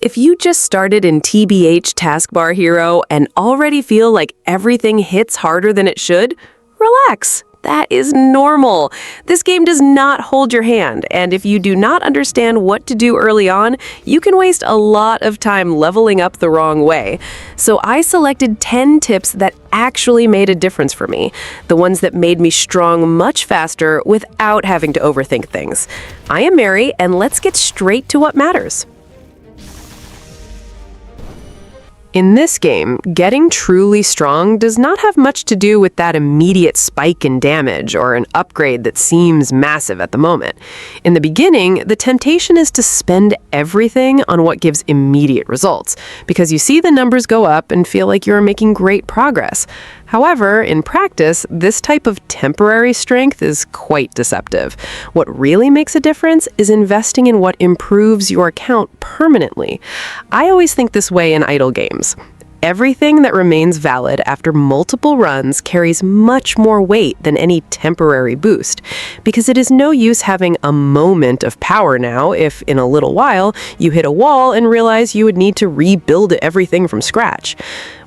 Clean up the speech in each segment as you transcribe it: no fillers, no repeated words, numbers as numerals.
If you just started in TBH Taskbar Hero and already feel like everything hits harder than it should, relax. That is normal. This game does not hold your hand, and if you do not understand what to do early on, you can waste a lot of time leveling up the wrong way. So I selected 10 tips that actually made a difference for me, the ones that made me strong much faster without having to overthink things. I am Mary, and let's get straight to what matters. In this game, getting truly strong does not have much to do with that immediate spike in damage or an upgrade that seems massive at the moment. In the beginning, the temptation is to spend everything on what gives immediate results, because you see the numbers go up and feel like you're making great progress. However, in practice, this type of temporary strength is quite deceptive. What really makes a difference is investing in what improves your account permanently. I always think this way in idle games. Everything that remains valid after multiple runs carries much more weight than any temporary boost, because it is no use having a moment of power now if, in a little while, you hit a wall and realize you would need to rebuild everything from scratch.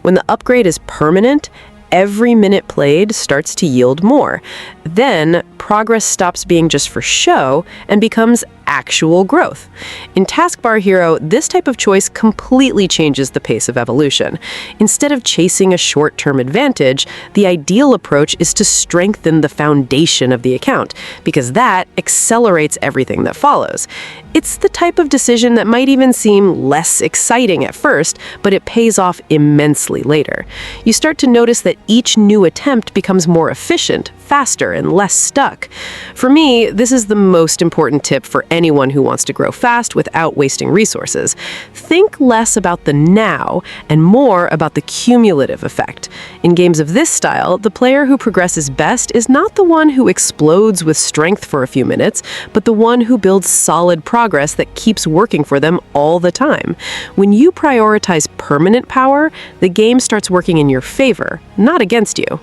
When the upgrade is permanent, every minute played starts to yield more. Then, progress stops being just for show and becomes actual growth. In Taskbar Hero, this type of choice completely changes the pace of evolution. Instead of chasing a short-term advantage, the ideal approach is to strengthen the foundation of the account, because that accelerates everything that follows. It's the type of decision that might even seem less exciting at first, but it pays off immensely later. You start to notice that each new attempt becomes more efficient, faster, and less stuck. For me, this is the most important tip for anyone who wants to grow fast without wasting resources. Think less about the now and more about the cumulative effect. In games of this style, the player who progresses best is not the one who explodes with strength for a few minutes, but the one who builds solid progress that keeps working for them all the time. When you prioritize permanent power, the game starts working in your favor, not against you.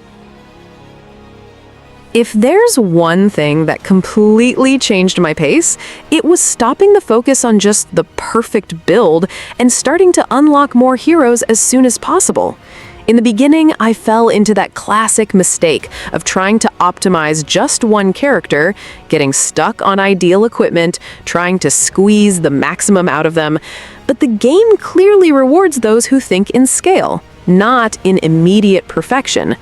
If there's one thing that completely changed my pace, it was stopping the focus on just the perfect build and starting to unlock more heroes as soon as possible. In the beginning, I fell into that classic mistake of trying to optimize just one character, getting stuck on ideal equipment, trying to squeeze the maximum out of them. But the game clearly rewards those who think in scale, not in immediate perfection.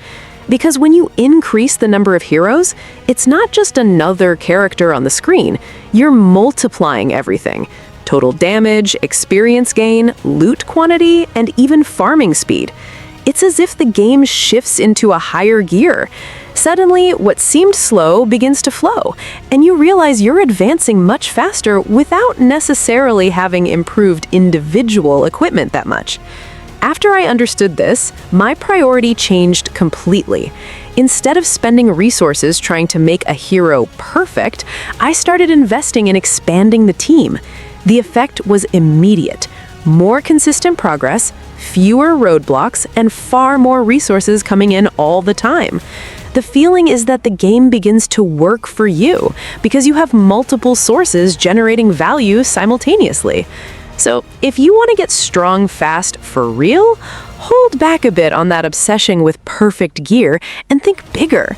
Because when you increase the number of heroes, it's not just another character on the screen. You're multiplying everything. Total damage, experience gain, loot quantity, and even farming speed. It's as if the game shifts into a higher gear. Suddenly, what seemed slow begins to flow, and you realize you're advancing much faster without necessarily having improved individual equipment that much. After I understood this, my priority changed completely. Instead of spending resources trying to make a hero perfect, I started investing in expanding the team. The effect was immediate. More consistent progress, fewer roadblocks, and far more resources coming in all the time. The feeling is that the game begins to work for you because you have multiple sources generating value simultaneously. So, if you want to get strong fast for real, hold back a bit on that obsession with perfect gear and think bigger.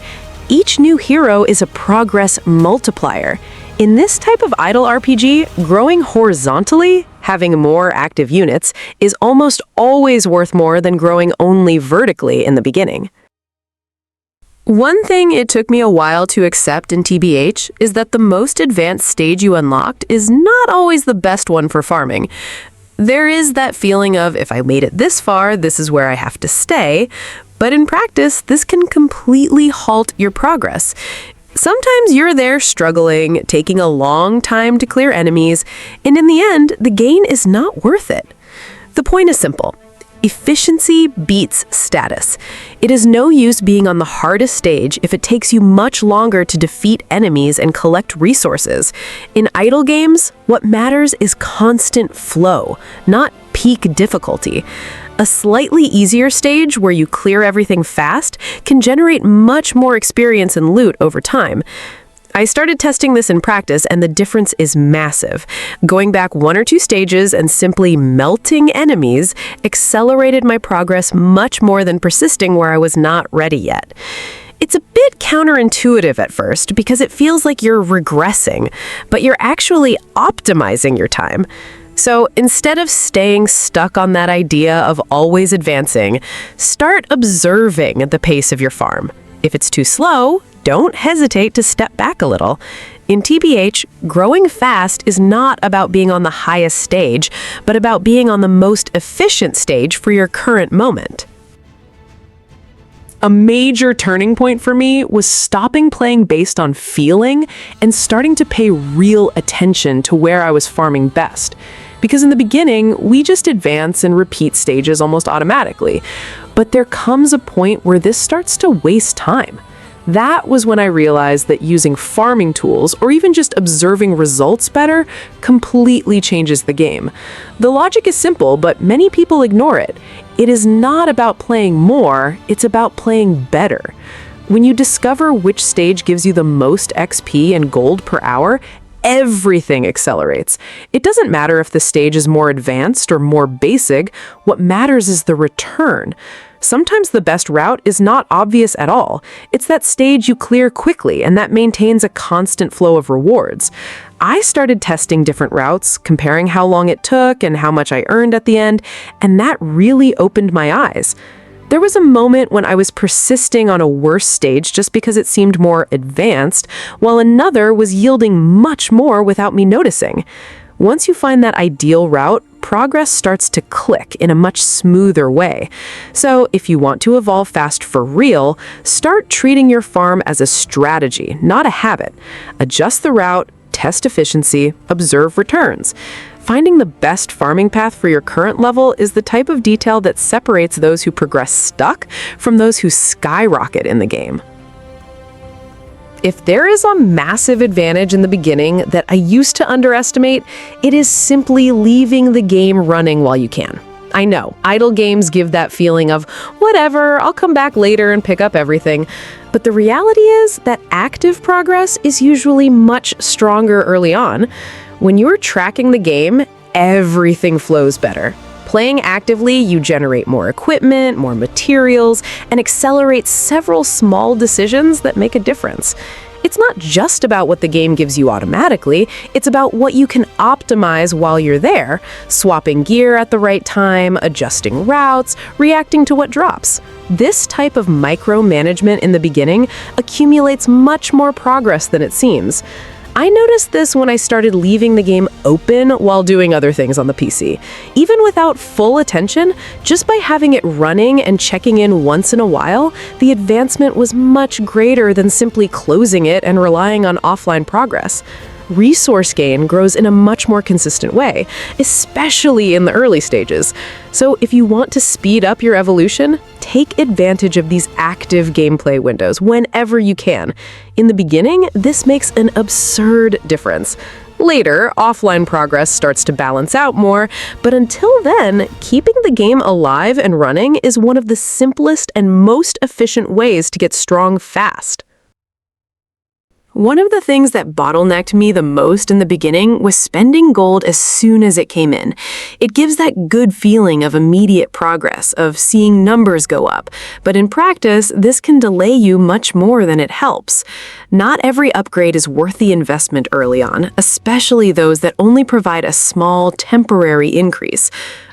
Each new hero is a progress multiplier. In this type of idle RPG, growing horizontally, having more active units, is almost always worth more than growing only vertically in the beginning. One thing it took me a while to accept in TBH is that the most advanced stage you unlocked is not always the best one for farming. There is that feeling of, if I made it this far, this is where I have to stay, but in practice, this can completely halt your progress. Sometimes you're there struggling, taking a long time to clear enemies, and in the end, the gain is not worth it. The point is simple. Efficiency beats status. It is no use being on the hardest stage if it takes you much longer to defeat enemies and collect resources. In idle games, what matters is constant flow, not peak difficulty. A slightly easier stage where you clear everything fast can generate much more experience and loot over time. I started testing this in practice, and the difference is massive. Going back 1 or 2 stages and simply melting enemies accelerated my progress much more than persisting where I was not ready yet. It's a bit counterintuitive at first because it feels like you're regressing, but you're actually optimizing your time. So instead of staying stuck on that idea of always advancing, start observing the pace of your farm. If it's too slow, don't hesitate to step back a little. In TBH, growing fast is not about being on the highest stage, but about being on the most efficient stage for your current moment. A major turning point for me was stopping playing based on feeling and starting to pay real attention to where I was farming best. Because in the beginning, we just advance and repeat stages almost automatically. But there comes a point where this starts to waste time. That was when I realized that using farming tools, or even just observing results better, completely changes the game. The logic is simple, but many people ignore it. It is not about playing more, it's about playing better. When you discover which stage gives you the most XP and gold per hour, everything accelerates. It doesn't matter if the stage is more advanced or more basic, what matters is the return. Sometimes the best route is not obvious at all. It's that stage you clear quickly and that maintains a constant flow of rewards. I started testing different routes, comparing how long it took and how much I earned at the end, and that really opened my eyes. There was a moment when I was persisting on a worse stage just because it seemed more advanced, while another was yielding much more without me noticing. Once you find that ideal route, progress starts to click in a much smoother way. So if you want to evolve fast for real, start treating your farm as a strategy, not a habit. Adjust the route, test efficiency, observe returns. Finding the best farming path for your current level is the type of detail that separates those who progress stuck from those who skyrocket in the game. If there is a massive advantage in the beginning that I used to underestimate, it is simply leaving the game running while you can. I know, idle games give that feeling of, whatever, I'll come back later and pick up everything. But the reality is that active progress is usually much stronger early on. When you're tracking the game, everything flows better. Playing actively, you generate more equipment, more materials, and accelerate several small decisions that make a difference. It's not just about what the game gives you automatically, it's about what you can optimize while you're there, swapping gear at the right time, adjusting routes, reacting to what drops. This type of micromanagement in the beginning accumulates much more progress than it seems. I noticed this when I started leaving the game open while doing other things on the PC. Even without full attention, just by having it running and checking in once in a while, the advancement was much greater than simply closing it and relying on offline progress. Resource gain grows in a much more consistent way, especially in the early stages. So if you want to speed up your evolution, take advantage of these active gameplay windows whenever you can. In the beginning, this makes an absurd difference. Later, offline progress starts to balance out more, but until then, keeping the game alive and running is one of the simplest and most efficient ways to get strong fast. One of the things that bottlenecked me the most in the beginning was spending gold as soon as it came in. It gives that good feeling of immediate progress, of seeing numbers go up. But in practice, this can delay you much more than it helps. Not every upgrade is worth the investment early on, especially those that only provide a small, temporary increase.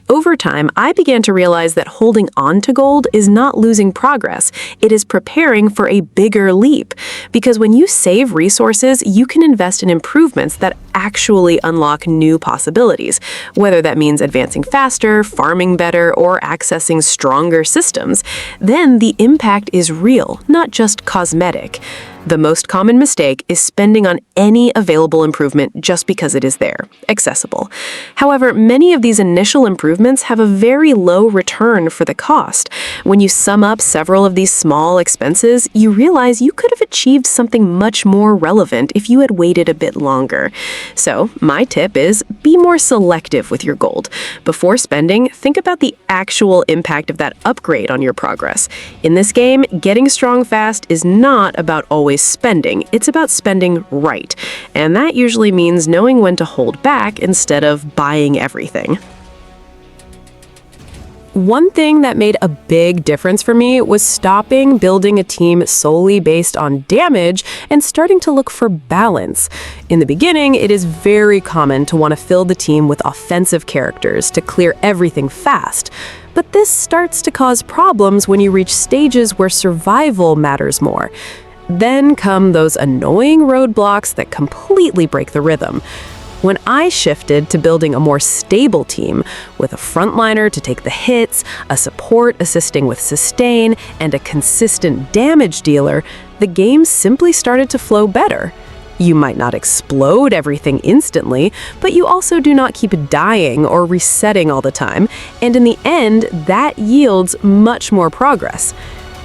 Over time, I began to realize that holding on to gold is not losing progress. It is preparing for a bigger leap. Because when you save resources, you can invest in improvements that actually unlock new possibilities, whether that means advancing faster, farming better, or accessing stronger systems. Then the impact is real, not just cosmetic. The most common mistake is spending on any available improvement just because it is there, accessible. However, many of these initial improvements have a very low return for the cost. When you sum up several of these small expenses, you realize you could have achieved something much more relevant if you had waited a bit longer. So, my tip is be more selective with your gold. Before spending, think about the actual impact of that upgrade on your progress. In this game, getting strong fast is not about always always spending. It's about spending right. And that usually means knowing when to hold back instead of buying everything. One thing that made a big difference for me was stopping building a team solely based on damage and starting to look for balance. In the beginning, it is very common to want to fill the team with offensive characters to clear everything fast. But this starts to cause problems when you reach stages where survival matters more. Then come those annoying roadblocks that completely break the rhythm. When I shifted to building a more stable team, with a frontliner to take the hits, a support assisting with sustain, and a consistent damage dealer, the game simply started to flow better. You might not explode everything instantly, but you also do not keep dying or resetting all the time, and in the end, that yields much more progress.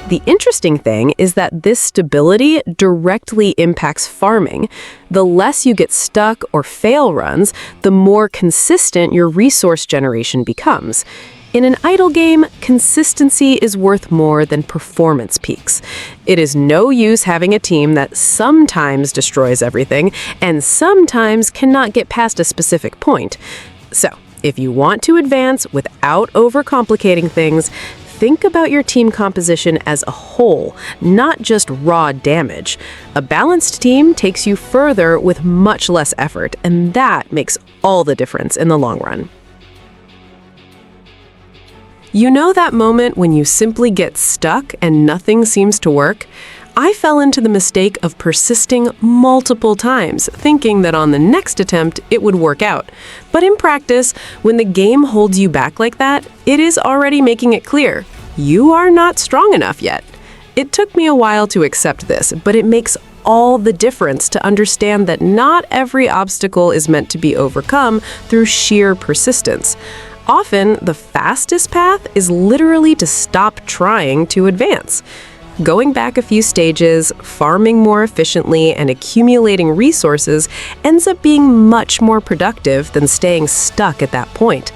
The interesting thing is that this stability directly impacts farming. The less you get stuck or fail runs, the more consistent your resource generation becomes. In an idle game, consistency is worth more than performance peaks. It is no use having a team that sometimes destroys everything and sometimes cannot get past a specific point. So, if you want to advance without overcomplicating things, think about your team composition as a whole, not just raw damage. A balanced team takes you further with much less effort, and that makes all the difference in the long run. You know that moment when you simply get stuck and nothing seems to work? I fell into the mistake of persisting multiple times, thinking that on the next attempt it would work out. But in practice, when the game holds you back like that, it is already making it clear you are not strong enough yet. It took me a while to accept this, but it makes all the difference to understand that not every obstacle is meant to be overcome through sheer persistence. Often, the fastest path is literally to stop trying to advance. Going back a few stages, farming more efficiently, and accumulating resources ends up being much more productive than staying stuck at that point.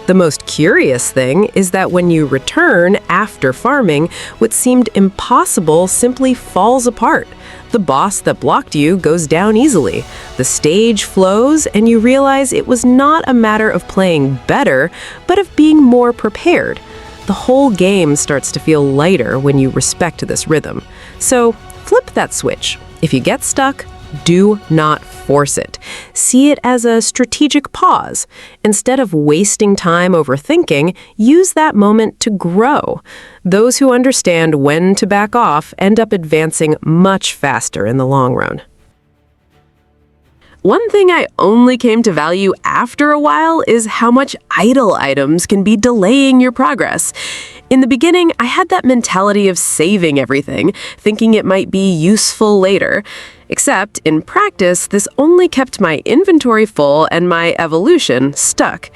The most curious thing is that when you return after farming, what seemed impossible simply falls apart. The boss that blocked you goes down easily. The stage flows, and you realize it was not a matter of playing better, but of being more prepared. The whole game starts to feel lighter when you respect this rhythm. So, flip that switch. If you get stuck, do not force it. See it as a strategic pause. Instead of wasting time overthinking, use that moment to grow. Those who understand when to back off end up advancing much faster in the long run. One thing I only came to value after a while is how much idle items can be delaying your progress. In the beginning, I had that mentality of saving everything, thinking it might be useful later. Except, in practice, this only kept my inventory full and my evolution stuck.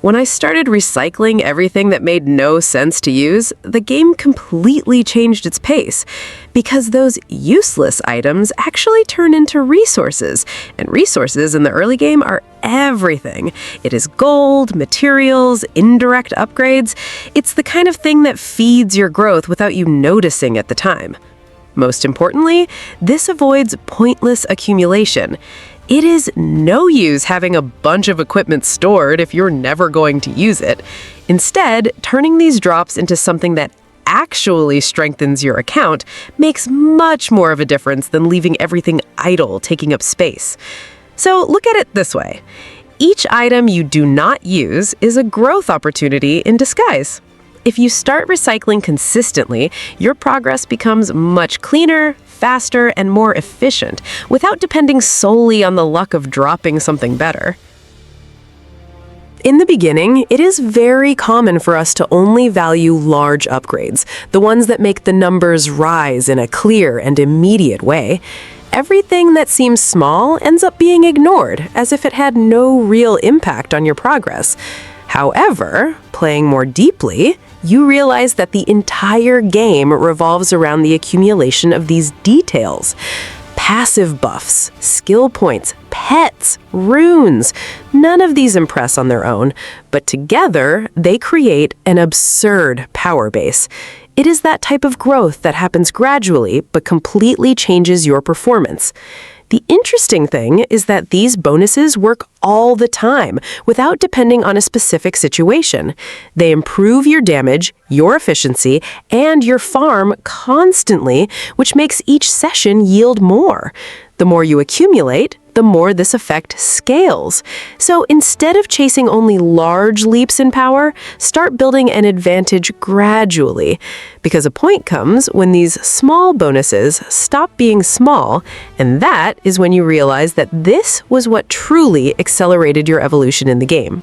When I started recycling everything that made no sense to use, the game completely changed its pace. Because those useless items actually turn into resources, and resources in the early game are everything. It is gold, materials, indirect upgrades. It's the kind of thing that feeds your growth without you noticing at the time. Most importantly, this avoids pointless accumulation. It is no use having a bunch of equipment stored if you're never going to use it. Instead, turning these drops into something that actually strengthens your account makes much more of a difference than leaving everything idle, taking up space. So look at it this way. Each item you do not use is a growth opportunity in disguise. If you start recycling consistently, your progress becomes much cleaner, faster, and more efficient, without depending solely on the luck of dropping something better. In the beginning, it is very common for us to only value large upgrades, the ones that make the numbers rise in a clear and immediate way. Everything that seems small ends up being ignored, as if it had no real impact on your progress. However, playing more deeply, you realize that the entire game revolves around the accumulation of these details. Passive buffs, skill points, pets, runes. None of these impress on their own, but together they create an absurd power base. It is that type of growth that happens gradually but completely changes your performance. The interesting thing is that these bonuses work all the time without depending on a specific situation. They improve your damage, your efficiency, and your farm constantly, which makes each session yield more. The more you accumulate, the more this effect scales. So instead of chasing only large leaps in power, start building an advantage gradually. Because a point comes when these small bonuses stop being small, and that is when you realize that this was what truly accelerated your evolution in the game.